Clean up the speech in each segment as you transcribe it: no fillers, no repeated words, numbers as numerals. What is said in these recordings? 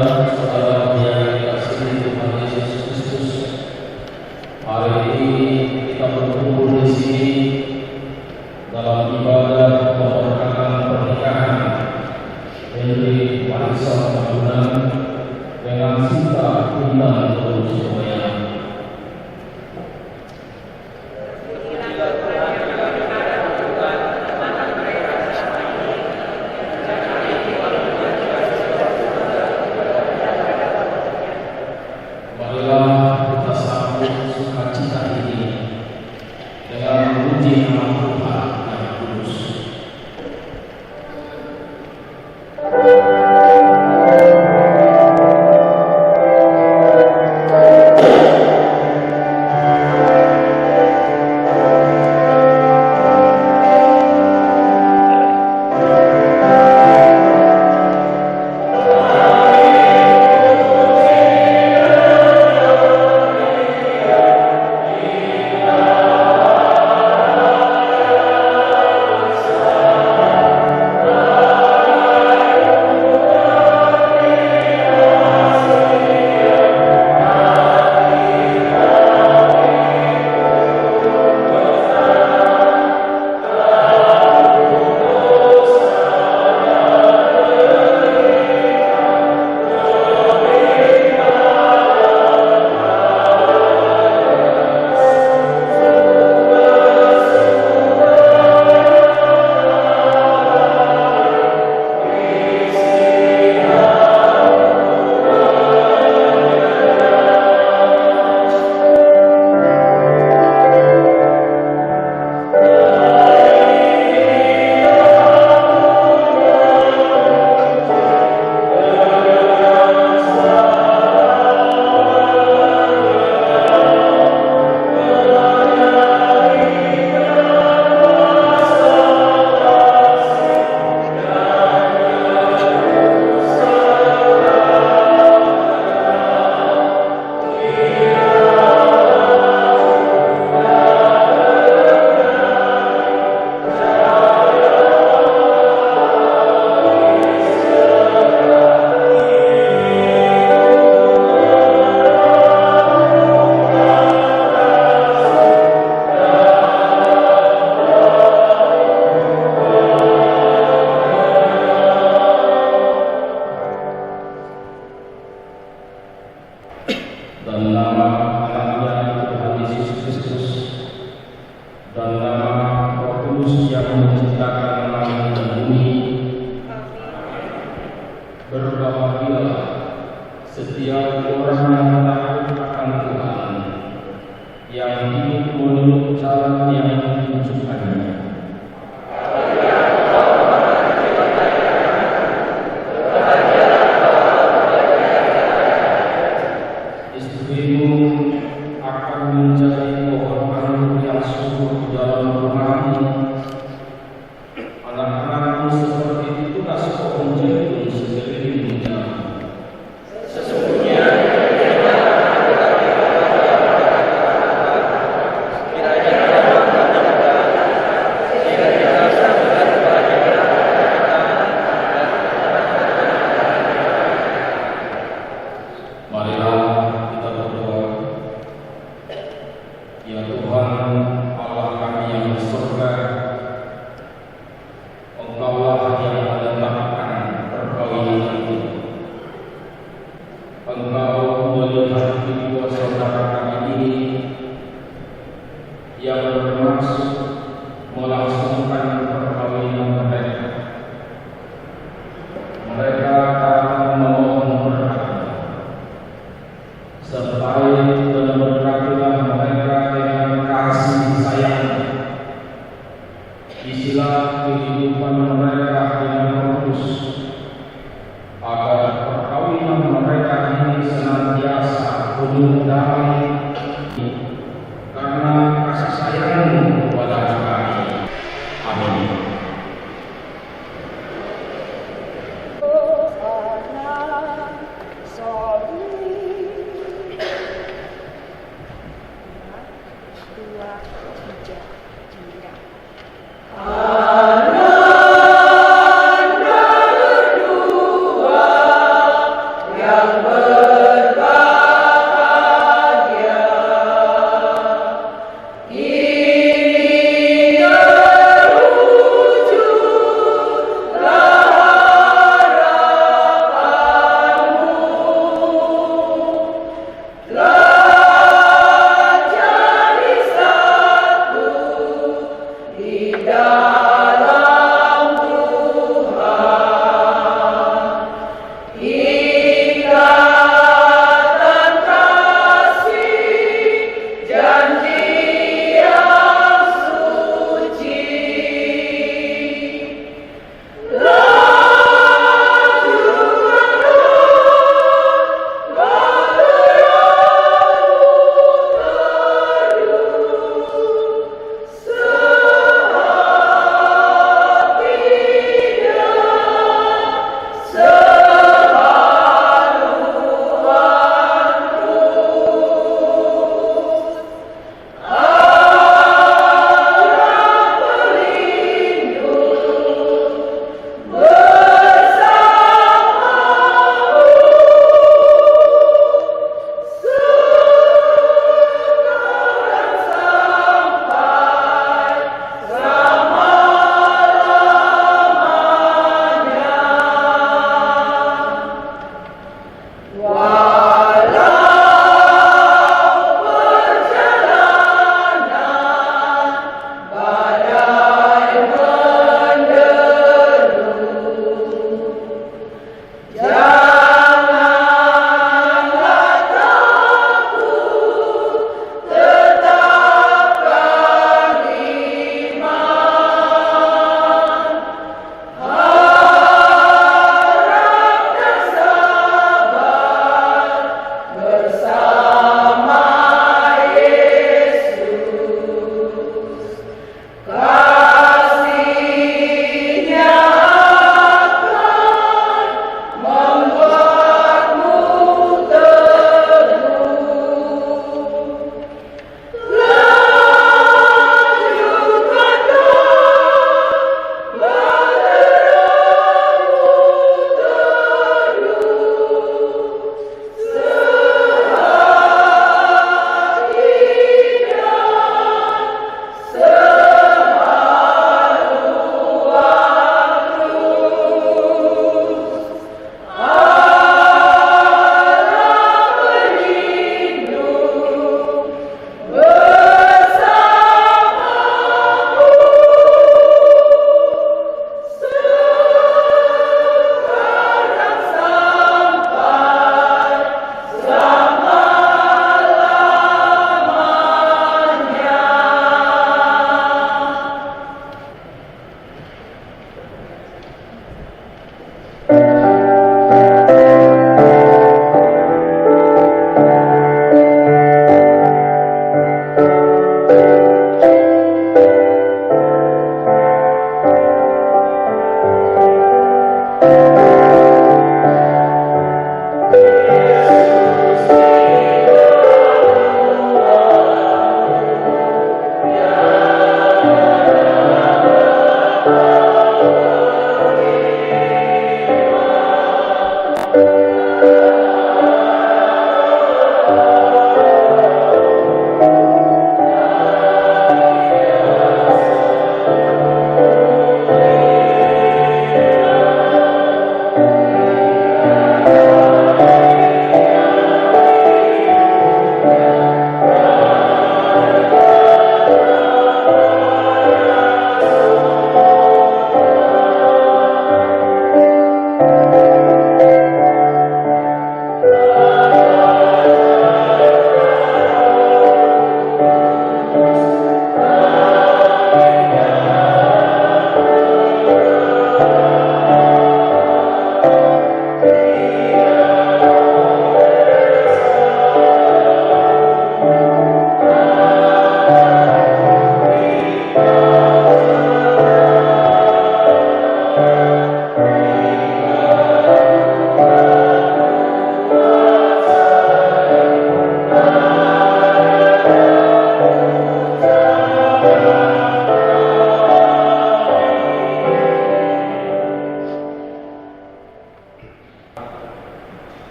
saudara-saudara yang dikasihi Tuhan Yesus Kristus, hari ini kita berkumpul di sini dalam ibadah pemberkatan pernikahan Henry Warisan Tahunan dengan Sinta Intan Surabaya. Marilah kita sambut sukacita ini dengan memuji nama Tuhan yang kudus. Dan nama anaknya Tuhan Yesus Kristus dan nama Roh Kudus yang menciptakan langit dan bumi. Berbahagialah setiap orang yang takut akan Tuhan, yang hidup menurut cara yang ditunjukkannya. Istrimu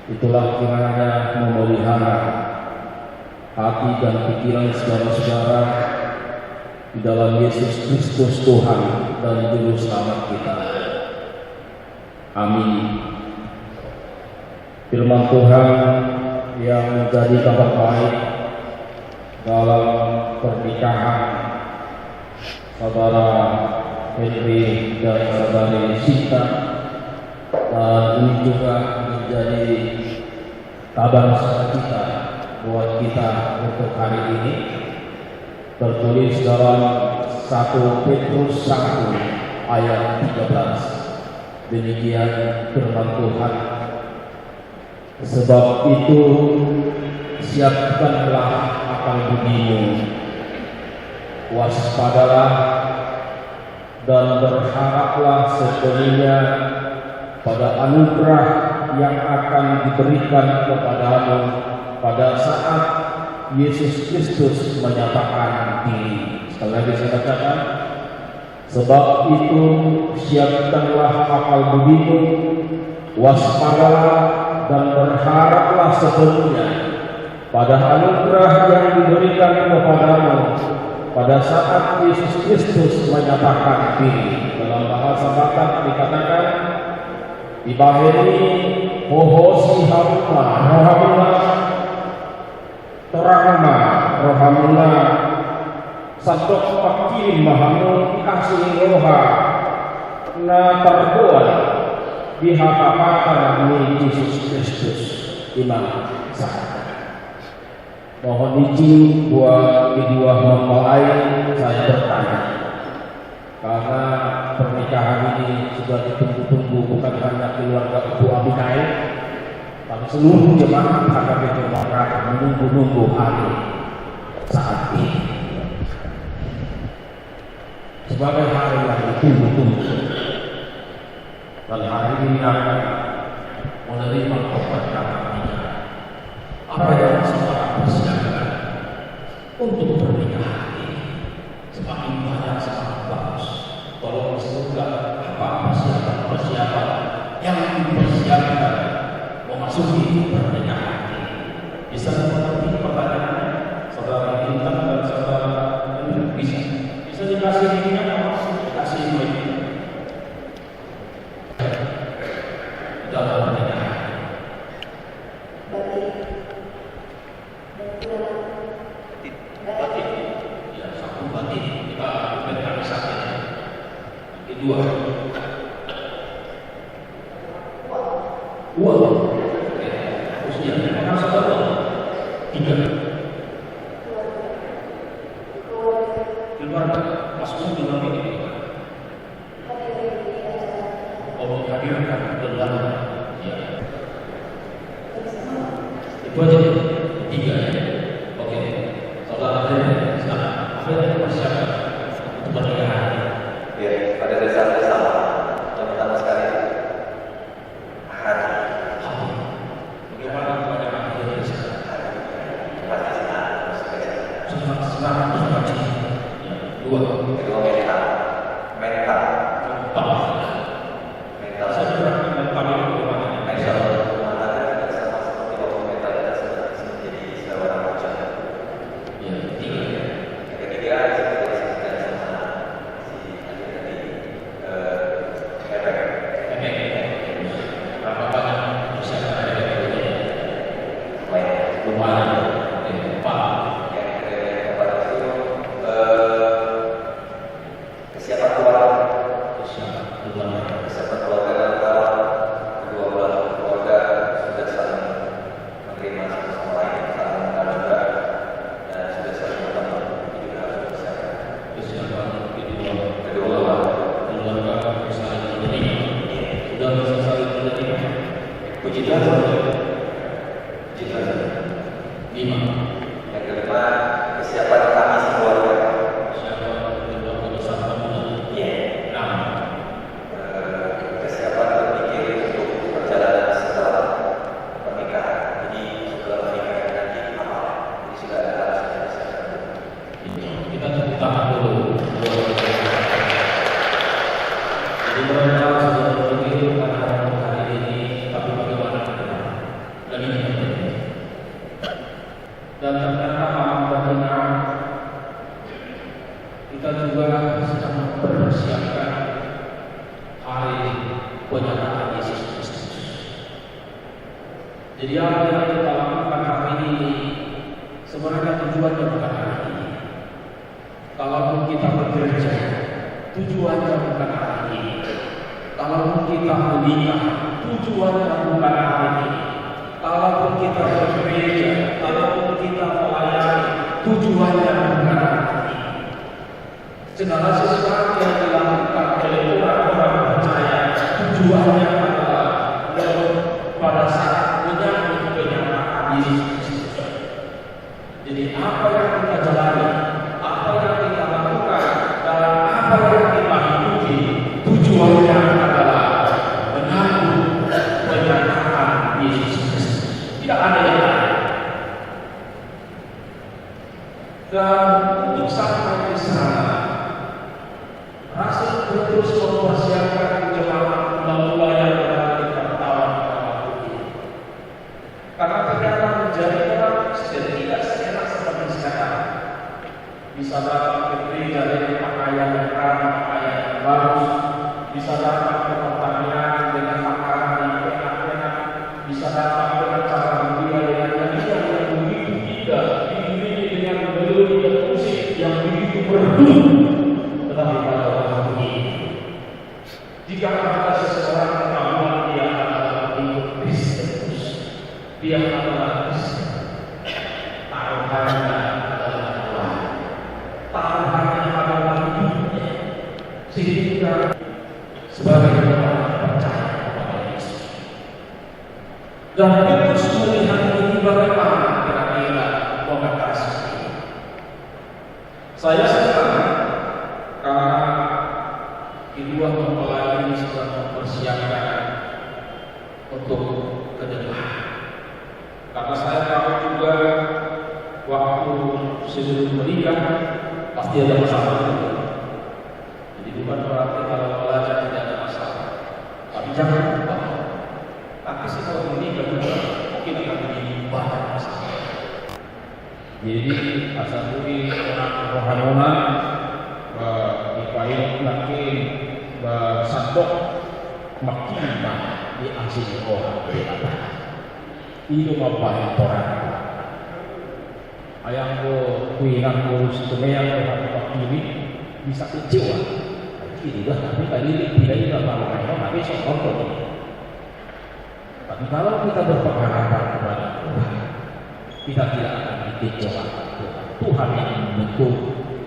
Itulah kiranya memelihara hati dan pikiran saudara-saudara di dalam Yesus Kristus Tuhan dan Juru Selamat kita. Amin. Firman Tuhan yang menjadi kabar baik dalam pernikahan saudara Henry dan saudari Sinta, dan ini juga menjadi kabar sukacita buat kita untuk hari ini, tertulis dalam 1 Petrus 1 ayat 13. Demikian firman Tuhan. Sebab itu siapkanlah akal budimu, waspadalah dan berharaplah sepenuhnya pada anugerah yang akan diberikan kepadamu pada saat Yesus Kristus menyatakan diri. Sekali lagi saya katakan, sebab itu siapkanlah akal budimu, waspadalah dan berharaplah sepenuhnya pada anugerah yang diberikan kepadamu pada saat Yesus Kristus menyatakan diri. Dalam bahasa Batak dikatakan, Ibaheri hohosi haruma Hakim Mahamud Asli Roha na terbuat di hadapan Yesus Kristus Imam Sahada. Mohon izin buat kedua mempelai saya bertanya, karena pernikahan ini sudah ditunggu-tunggu bukan hanya keluarga Ibu Abinai, tapi seluruh jemaat HKBP Jakarta menunggu-nunggu hari saat ini sebagai hari yang ditunggu-tunggu, dan hari ini akan menerima keberkatan. Apa yang saudara persiapkan untuk pernikahan ini? Semakin banyak semakin bagus. Tolong disebutkan apa persiapan yang dipersiapkan memasuki pernikahan ini. Bisa mengerti pertanyaannya, saudara Intan dan saudara bisa dikasih linknya, dikasih link dalam pernikahan. Batin, ya satu batin kita berikan satu. Kedua, uang. Usia masa berapa? 3. Keluarga masuk dengan ini. Oh, hadirkan dalam. Ya. Itu aja 3. Oke, saudara sekarang apa yang dipersiapkan untuk pernikahan? Ya, pada dasarnya sama. Yang pertama sekali hati. Bagaimana kepada hati yang disana? Hati Senang. Kedua mental. Mental. Saya berarti mental itu bagaimana? Mental kita sama seperti waktu mental kita menjadi seorang macam. Ya, 3. Yang ketiga seperti disebutkan sama si Ali tadi, efek. Berapa banyak persiapan efek itu? Lumayan. Lumayan. 4. Yang keempat itu kesiapan keluarga. Kesiapan keluarga dan kalau kedua belah keluarga sudah saling menerima satu sama lain, saling mengadukan dan sudah saling bertemu, itu juga harus dipersiapkan. Kesiapan kedua Keluarga saling menerima. Sudah bisa saling menerima. puji Tuhan. 5. Yang kelima, kesiapan kami sekeluarga. Siapa kedua besar kamu? 6. Kesiapan berpikir untuk perjalanan setelah pernikahan. Jadi setelah pernikahan nanti apa? Jadi sudah ada harus kita siapkan. Kita tepuk tangan dulu. Jadi mereka sudah berpikir karena hari ini, tapi bagaimana ke depan? Dan ini penting. Dan ternyata alhamdulillah kita juga sedang mempersiapkan hari penyataan Yesus Kristus. Jadi apa yang kita lakukan hari ini sebenarnya tujuannya bukan hari ini. Kalaupun kita bekerja, tujuannya bukan hari ini. Kalaupun kita menikah, tujuannya bukan hari ini. Kalaupun kita bekerja, kalaupun kita melayani, tujuannya bukan hari ini. Segala sesuatu yang dilakukan oleh orang-orang percaya, tujuannya adalah pada saat menyambut kenyataan Yesus Kristus. Jadi apa yang kita jalani, apa yang kita lakukan, dan apa yang kita hidupi, tujuannya adalah menyambut kenyataan Yesus Kristus. Tidak ada yang lain. Dan untuk sampai di sana, Rasul terus mempersiapkan jemaat mula-mula yang berada di perantauan pada waktu ini. Karena ternyata menjadi orang Kristen tidak seenak seperti sekarang. Bisa datang ke gereja dengan pakaian yang rapi, pakaian yang bagus. Bisa datang ke pertanian dengan makanan yang enak-enak. Bisa datang dengan cara budidaya yang begitu indah, diiringi dengan melodi dan musik yang begitu merdu. Dia adalah taruhannya adalah Allah, taruhannya adalah hidupnya, sehingga sebagai orang percaya kepada Yesus. Dan Petrus melihat ini bagaimana kira-kira kasih ini. Saya senang karena kedua mempelai ini sudah mempersiapkan untuk ke depan. Karena saya tahu juga waktu sebelum menikah pasti ada masalah juga. Jadi bukan berarti kalau belajar tidak ada masalah. Tapi jangan lupa, tapi kalau menikah juga mungkin akan menjadi banyak masalah. Jadi asal budi orang rohanona dipain lagi sandok makin di asing orang berapa itu ngapain orang ayam go kuinan ngurus kemeang orang pakini bisa kecewa ini dah tapi tadi tidak tidak malu tapi soal tapi kalau kita berpengharapan kepada Tuhan kita tidak akan dikecewa Tuhan yang membentuk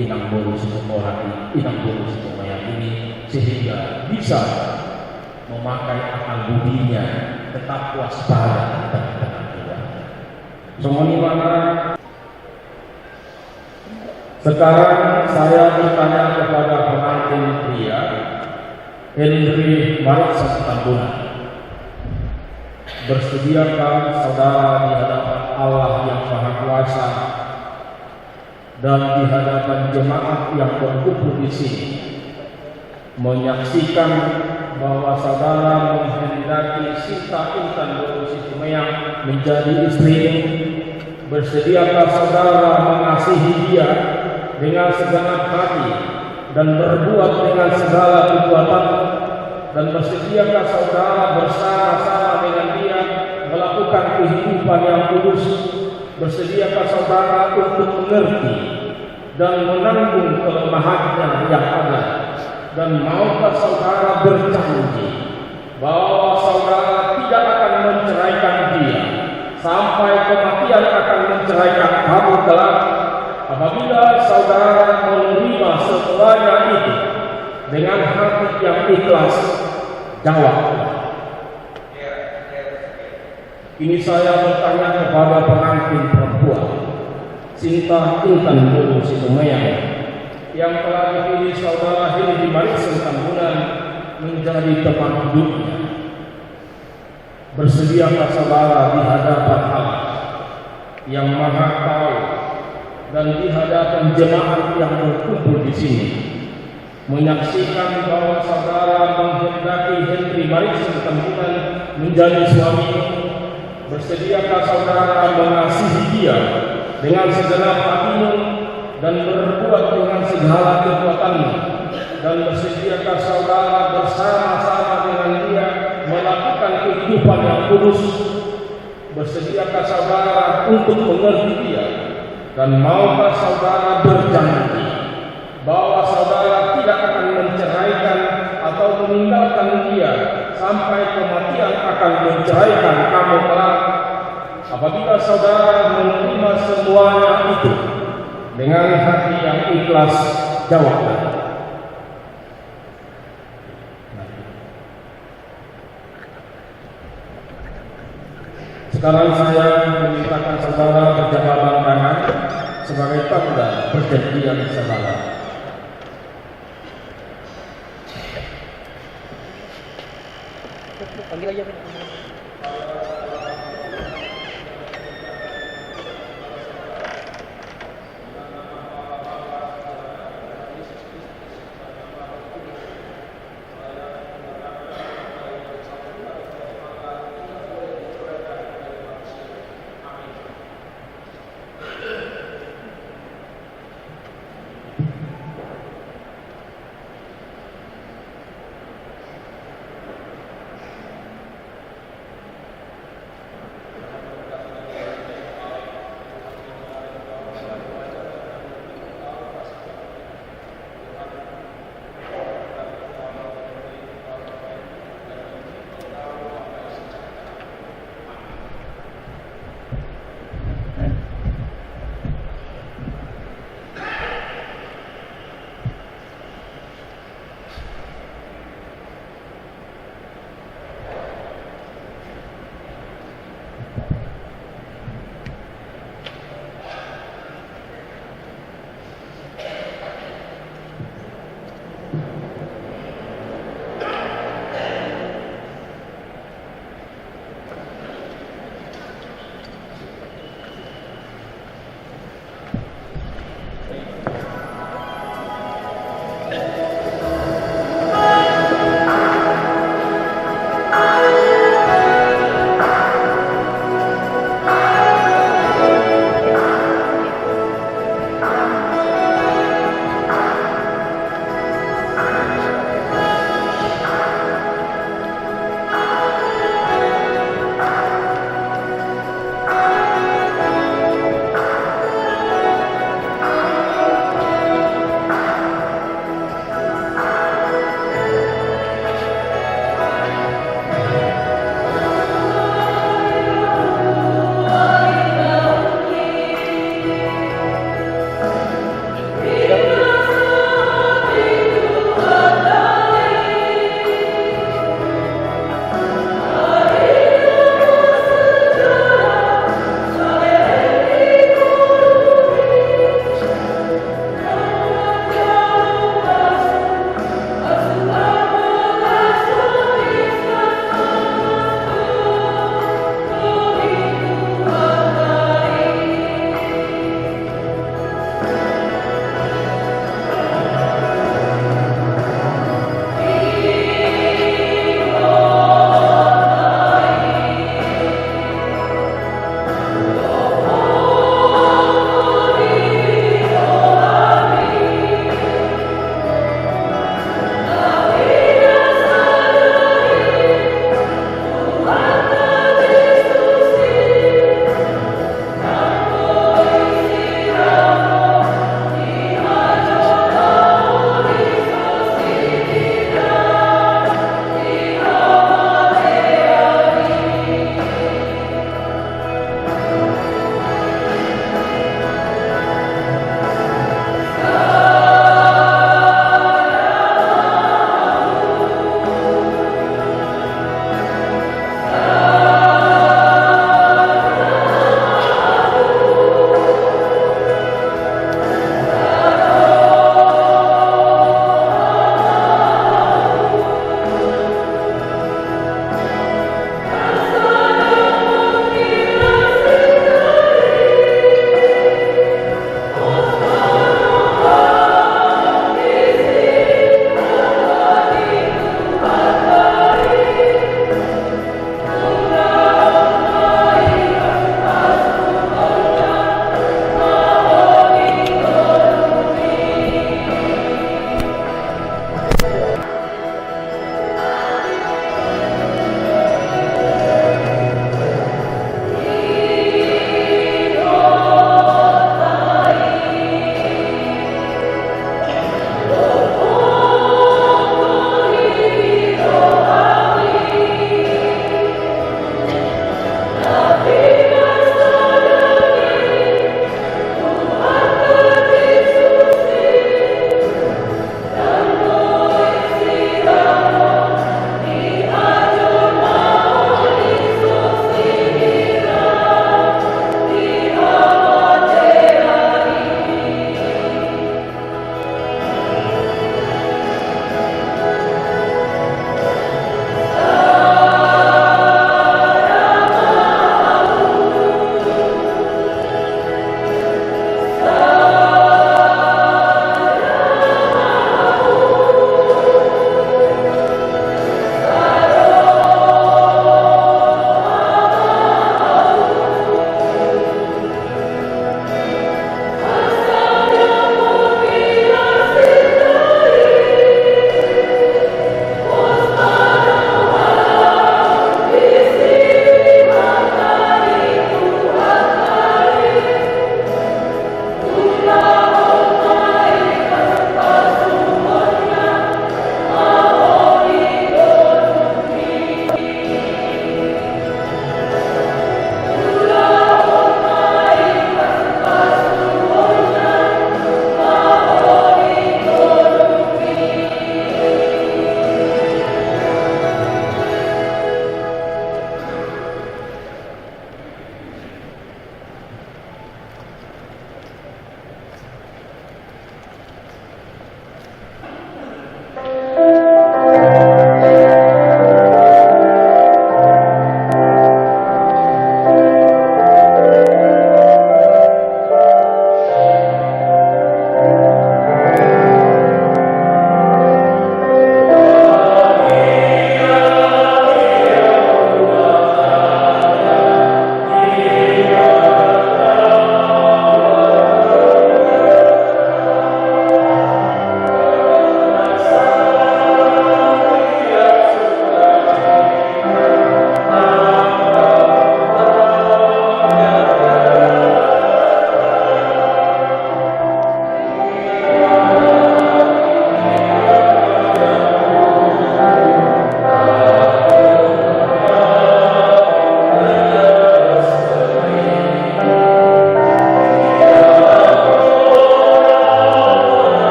inang bolu semua orang ini inang bolu semua yang ini sehingga bisa memakai akal budinya tetap waspada di tengah-tengah kita. Semuanya mana? Sekarang saya bertanya kepada pengantin pria Henry Marikson Tambunan. Bersediakah saudara di hadapan Allah yang Maha Kuasa dan di hadapan jemaat yang berkumpul di sini menyaksikan bahwa saudara menghendaki Sinta Intan Bolu Situmayang menjadi istrimu? Bersediakah saudara mengasihi dia dengan segenap hati dan berbuat dengan segala kekuatan? Dan bersediakah saudara bersama-sama dengan dia melakukan kehidupan yang kudus? Bersediakah saudara untuk mengerti dan menanggung kelemahannya yang ada? Dan maukah saudara berjanji bahwa saudara tidak akan menceraikan dia sampai kematian akan menceraikan kamu kelak? Apabila saudara menerima semuanya itu dengan hati yang ikhlas, jawablah. Ini saya bertanya kepada pengantin perempuan Sinta Intan Bolu Situmayang yang telah dipilih saudara Henry Marikson Tambunan menjadi teman hidupnya. Bersediakah saudara di hadapan Allah yang Maha Tahu dan di hadapan jemaat yang berkumpul di sini menyaksikan bahwa saudara menghendaki Henry Marikson Tambunan menjadi suamimu? Bersediakah saudara mengasihi dia dengan segenap hatimu dan berbuat dengan segala kekuatanmu? Dan bersediakah saudara bersama-sama dengan dia melakukan kehidupan yang kudus? Bersediakah saudara untuk mengerti dia? Dan maukah saudara berjanji bahwa saudara tidak akan menceraikan atau meninggalkan dia sampai kematian akan menceraikan kamu kelak? Apabila saudara menerima semuanya itu dengan hati yang ikhlas, jawablah. Sekarang saya memintakan saudara berjabat tangan sebagai tanda perjanjian saudara. Panggil aja.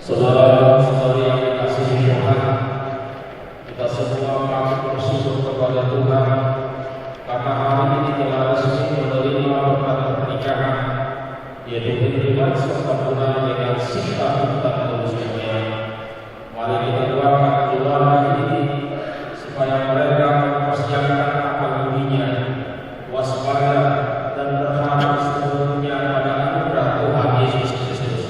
Saudara-saudari yang dikasihi Tuhan, kita semua patut bersyukur kepada Tuhan karena hari ini telah resmi menerima berkat pernikahan, yaitu penerima sempurna dengan Sinta Bintang Manusia. Mari kita doakan Tuhan hari ini supaya mereka mempersiapkan akal budinya, waspada dan berharap sepenuhnya pada anugerah Tuhan Yesus Kristus.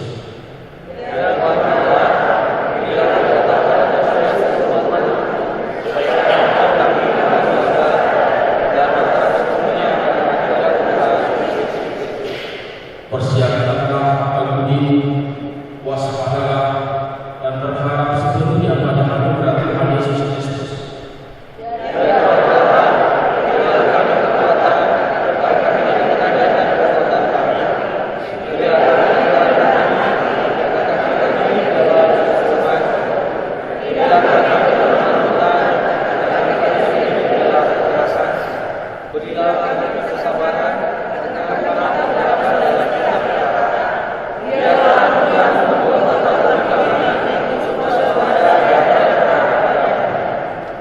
Persiapkanlah akal budi, waspadalah dan berharap sepenuhnya pada anugerah Tuhan Yesus Kristus.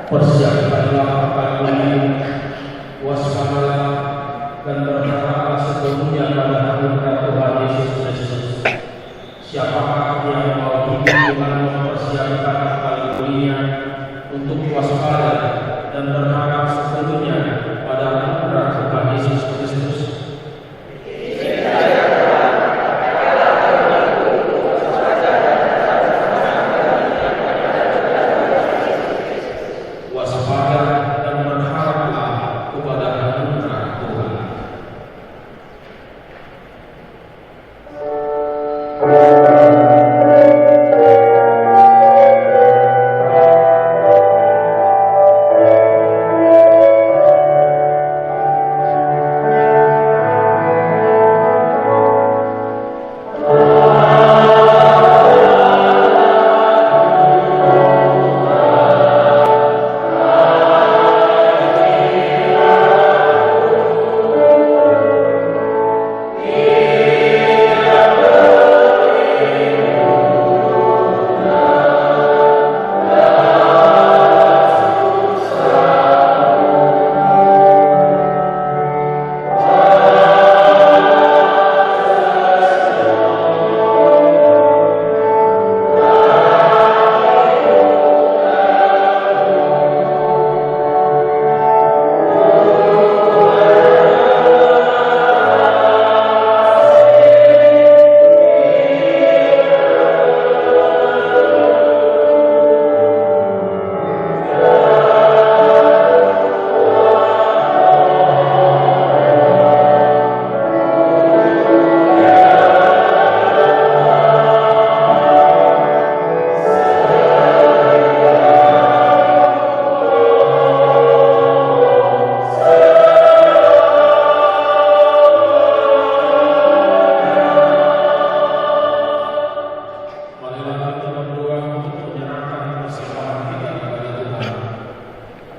Persiapkanlah akal budi, waspadalah dan berharaplah sepenuhnya pada anugerah Tuhan Yesus Kristus. Siapakah yang mau hidup dengan mempersiapkan akal budinya untuk waspada dan berharap sepenuhnya pada anugerah Tuhan Yesus Kristus? Waspada dan berharaplah kepada anugerah Tuhan.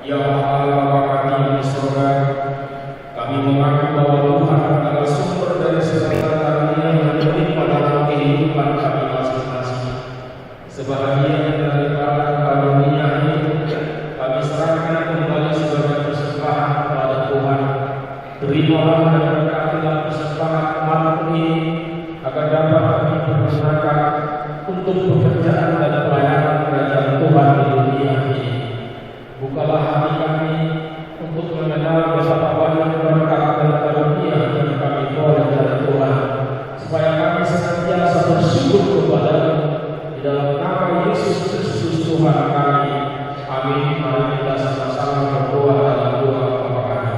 Ya Allah Bapa kami yang di surga, kami mengaku bahwa Tuhan adalah sumber dari segala karunia yang berlimpah dalam kehidupan kami masing-masing. Sebahagian daripada karunia ini kami serahkan kembali sebagai persembahan kepada Tuhan. Terimalah dan berkatilah persembahan umat ini agar dapat kami pergunakan untuk pekerjaan dan pelayanan kerajaan Tuhan di dunia ini. Bukalah hati kami untuk mengenal betapa banyak berkat dan karunia yang kami peroleh dari Tuhan, supaya kami senantiasa bersyukur kepada-Mu di dalam nama Yesus Kristus Tuhan kami. Amin. Mari kita sama-sama berdoa dalam doa Bapa kami.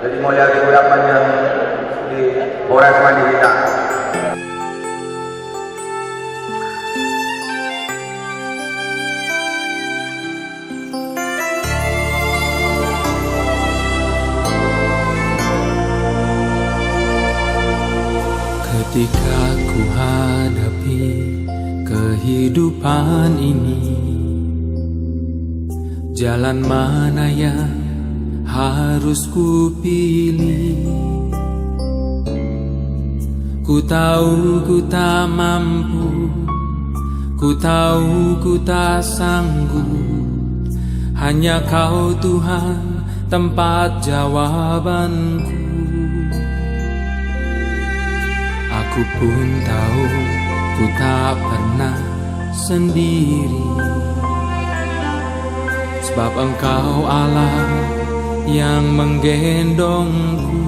Jadi mau lihat apa yang di Polres Mandalika. kehidupan ini, jalan mana yang harus ku pilih? Ku tahu ku tak mampu, ku tahu ku tak sanggup. Hanya Kau Tuhan tempat jawabanku. Aku pun tahu ku tak pernah sendiri, sebab Engkau Allah yang menggendongku.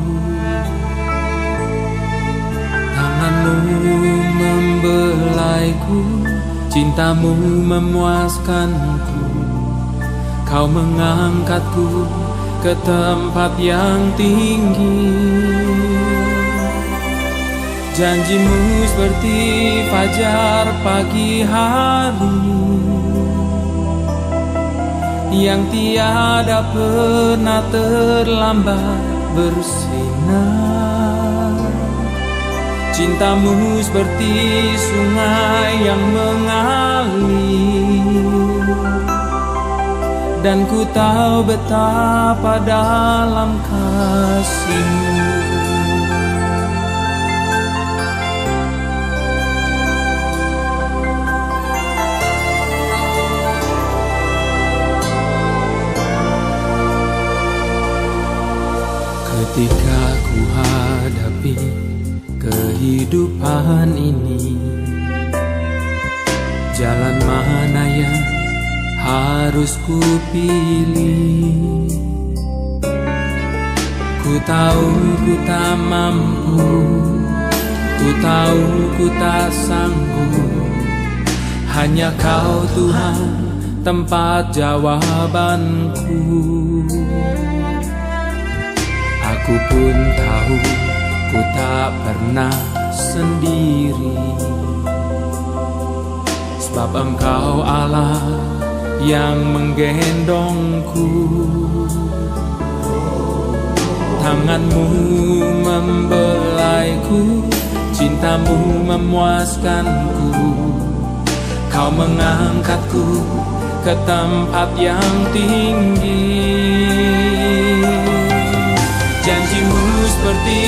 Tangan-Mu membelaiku, cinta-Mu memuaskanku. Kau mengangkatku ke tempat yang tinggi. Janji-Mu seperti fajar pagi hari yang tiada pernah terlambat bersinar. Cinta-Mu seperti sungai yang mengalir, dan ku tahu betapa dalam kasih-Mu. Ketika ku hadapi kehidupan ini, jalan mana yang harus ku pilih? Ku tahu ku tak mampu, ku tahu ku tak sanggup. Hanya Kau Tuhan tempat jawabanku. Aku pun tahu ku tak pernah sendiri, sebab Engkau Allah yang menggendongku. Tangan-Mu membelaiku, cinta-Mu memuaskanku. Kau mengangkatku ke tempat yang tinggi. Janji-Mu seperti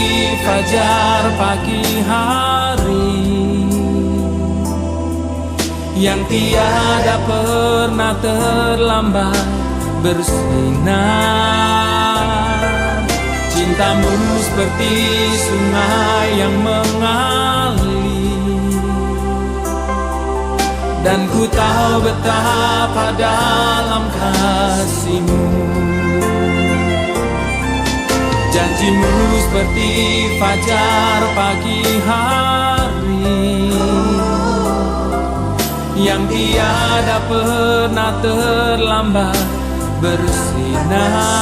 fajar pagi hari yang tiada pernah terlambat bersinar. Cinta-Mu seperti sungai yang mengalir, dan ku tahu betapa dalam kasih-Mu. Janji-Mu seperti fajar pagi hari yang tiada pernah terlambat bersinar.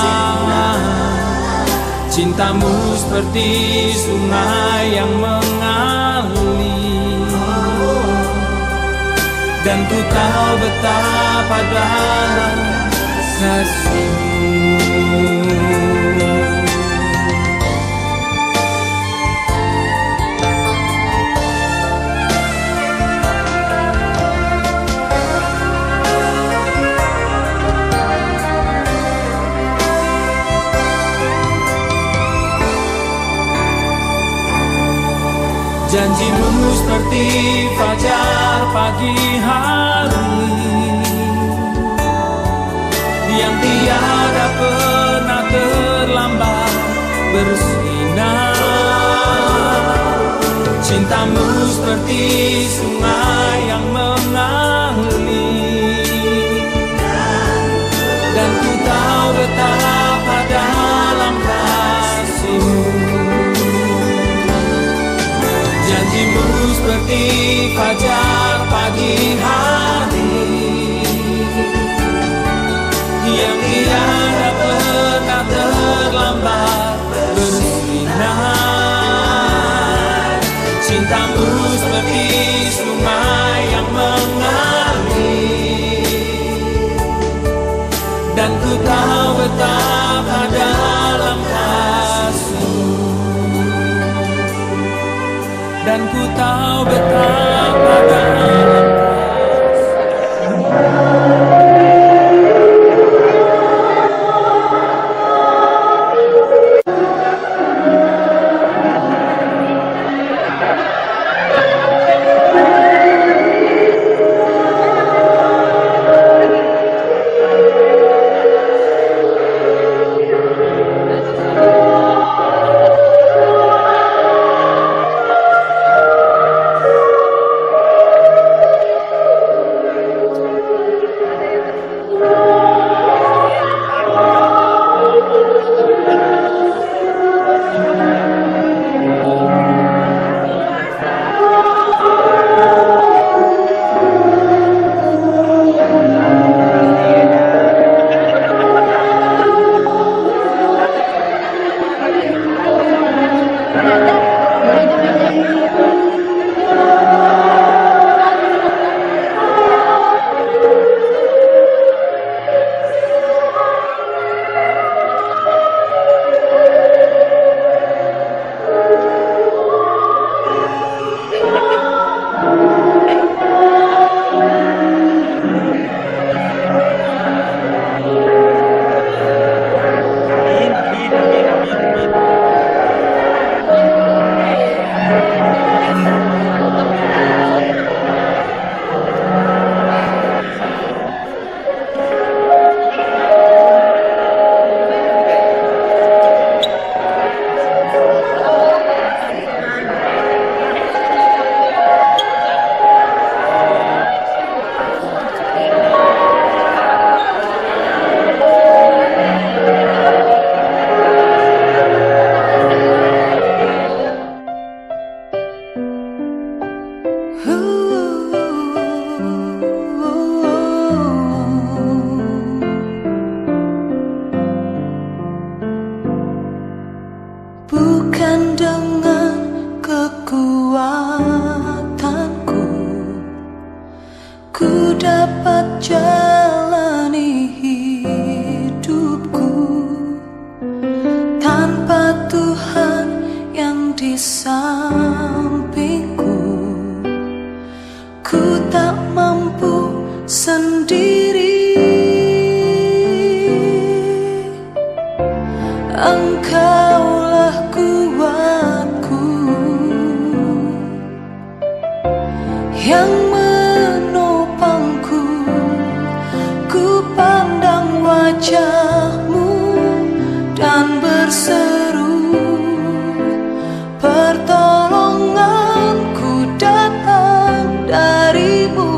Cinta-Mu seperti sungai yang mengalir, dan ku tahu betapa dalam kasih-Mu. Janji-Mu seperti fajar pagi hari yang tiada pernah terlambat bersinar. Cinta-Mu seperti sungai yang mengalir, dan ku tahu betapa dalam kasih-Mu. Janji-Mu seperti fajar pagi hari yang tiada pernah terlambat bersinar. Cinta-Mu seperti sungai yang mengalir, dan ku tahu betapa dalam kasih-Mu, dan ku tahu betapa dalam kasih-Mu. Bukan dengan kekuatanku ku dapat jalani hidupku tanpa Tuhan yang di sampingku. Ku tak mampu sendiri. Engkaulah kuatku yang menopangku. Ku pandang wajah-Mu dan berseru, pertolonganku datang dari-Mu.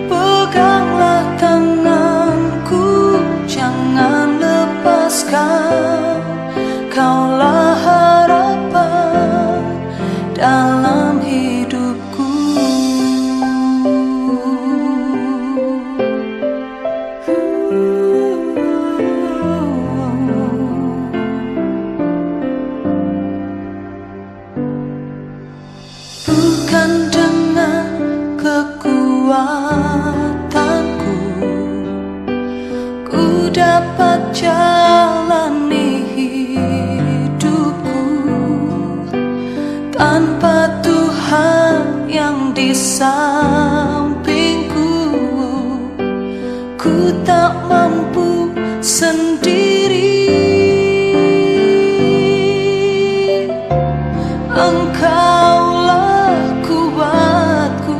Peganglah tanganku, jangan lepaskan. Kaulah harapan dalam hidupku. Bukan dengan kekuatanku ku dapat jalani hidupku tanpa Tuhan yang di sampingku. Ku tak mampu sendiri. Engkaulah kuatku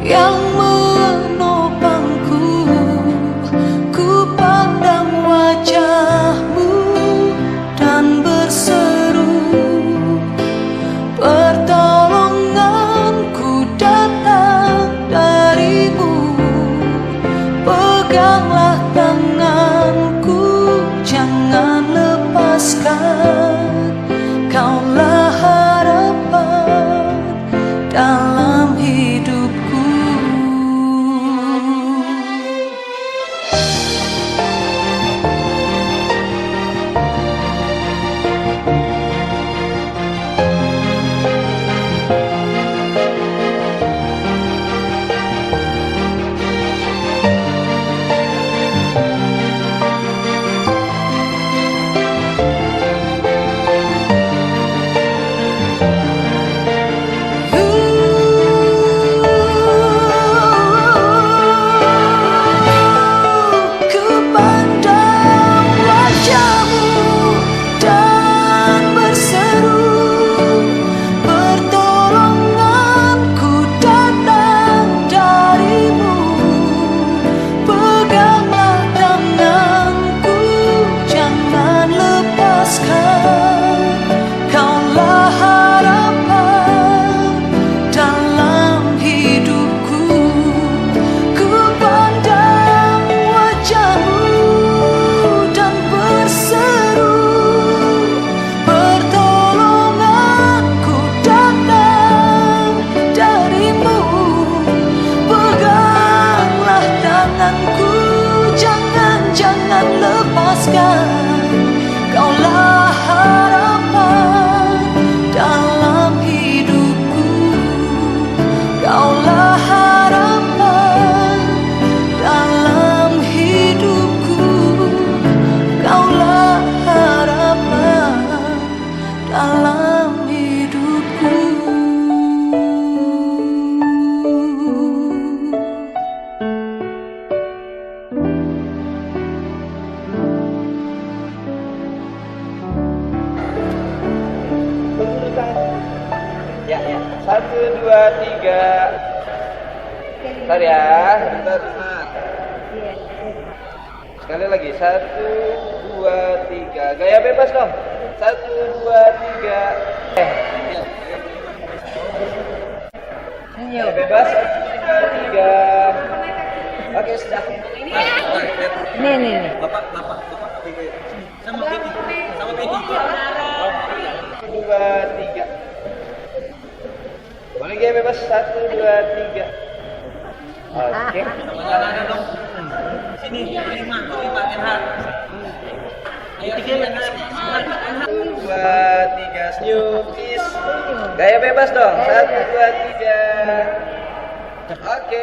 yang menopangku. Ku pandang wajah-Mu dan berseru, pertolonganku datang dari-Mu. Peganglah tanganku, jangan lepaskan. Kaulah harapan dalam hidupku. dua, tiga. Bentar ya, bentar. Sekali lagi, 1, 2, 3. Gaya bebas dong. 1, 2, 3. Gaya bebas. 1, 2, 3. Oke, sudah. Nih. Bapak. Sama Piki. 1, 2, 3. Boleh gaya bebas. 1, 2, 3. Oke. Sini, 5 Enhar. Ayo 1, 2, 3. Senyum, kiss. Gaya bebas dong. 1, 2, 3. Oke.